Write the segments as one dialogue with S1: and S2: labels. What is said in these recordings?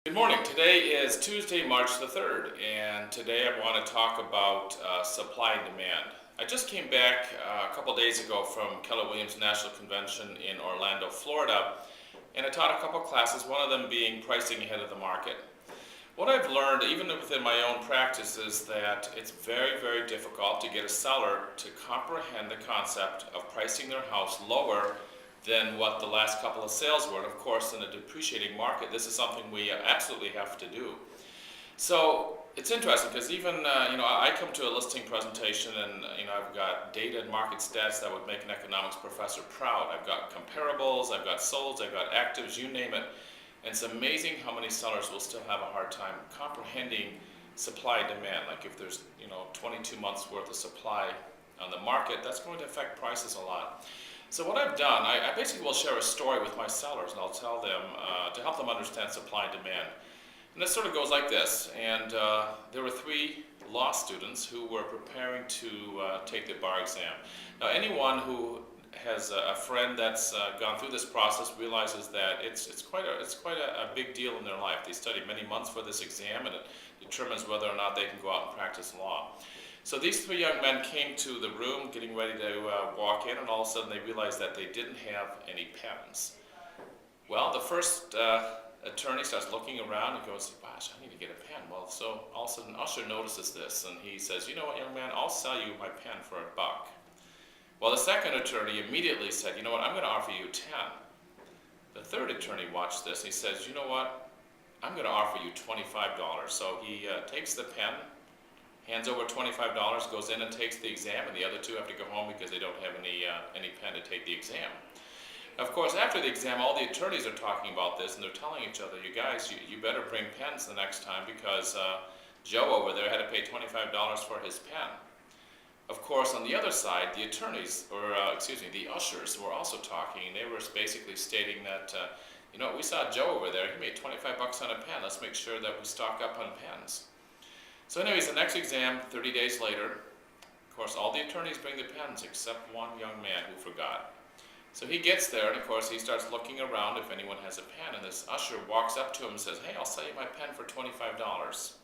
S1: Good morning. Today is Tuesday, March the 3rd, and today I want to talk about supply and demand. I just came back a couple days ago from Keller Williams National Convention in Orlando, Florida, and I taught a couple classes, one of them being pricing ahead of the market. What I've learned, even within my own practice, is that it's very, very difficult to get a seller to comprehend the concept of pricing their house lower than what the last couple of sales were. And of course, in a depreciating market, this is something we absolutely have to do. So it's interesting because even, I come to a listing presentation and, I've got data and market stats that would make an economics professor proud. I've got comparables, I've got solds, I've got actives, you name it. And it's amazing how many sellers will still have a hard time comprehending supply and demand. Like if there's, 22 months worth of supply on the market, that's going to affect prices a lot. So what I've done, I basically will share a story with my sellers, and I'll tell them to help them understand supply and demand. And this sort of goes like this. And there were 3 law students who were preparing to take the bar exam. Now, anyone who has a friend that's gone through this process realizes that it's quite a big deal in their life. They study many months for this exam, and it determines whether or not they can go out and practice law. So these 3 young men came to the room getting ready to walk in, and all of a sudden they realized that they didn't have any pens. Well, the first attorney starts looking around and goes, gosh, I need to get a pen. Well, so all of a sudden Usher notices this, and he says, you know what, young man, I'll sell you my pen for $1. Well, the second attorney immediately said, you know what, I'm going to offer you 10. The third attorney watched this, and he says, you know what, I'm going to offer you $25. So he takes the pen, hands over $25, goes in and takes the exam, and the other 2 have to go home because they don't have any pen to take the exam. Of course, after the exam, all the attorneys are talking about this, and they're telling each other, you guys, you better bring pens the next time because Joe over there had to pay $25 for his pen. Of course, on the other side, the attorneys, the ushers were also talking, and they were basically stating that, we saw Joe over there, he made $25 on a pen, let's make sure that we stock up on pens. So anyways, the next exam, 30 days later, of course, all the attorneys bring the pens except one young man who forgot. So he gets there, and of course, he starts looking around if anyone has a pen, and this usher walks up to him and says, hey, I'll sell you my pen for $25.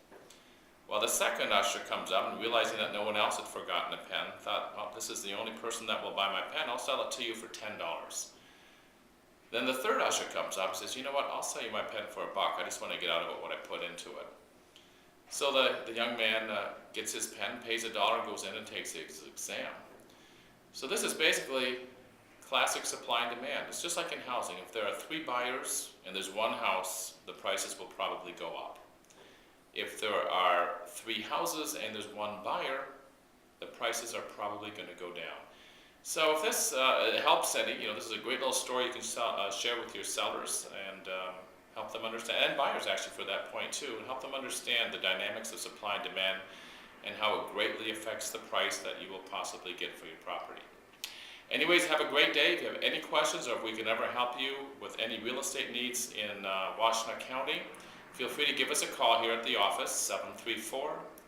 S1: Well, the second usher comes up, and realizing that no one else had forgotten a pen, thought, well, this is the only person that will buy my pen, I'll sell it to you for $10. Then the third usher comes up and says, you know what, I'll sell you my pen for $1, I just want to get out of it what I put into it. So the young man gets his pen, pays $1, goes in and takes his exam. So this is basically classic supply and demand. It's just like in housing. If there are 3 buyers and there's 1 house, the prices will probably go up. If there are 3 houses and there's 1 buyer, the prices are probably going to go down. So if this helps any, this is a great little story you can share with your sellers and help them understand, and buyers actually for that point too, and help them understand the dynamics of supply and demand and how it greatly affects the price that you will possibly get for your property. Anyways, have a great day. If you have any questions or if we can ever help you with any real estate needs in Washtenaw County, feel free to give us a call here at the office,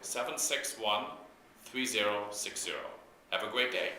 S1: 734-761-3060. Have a great day.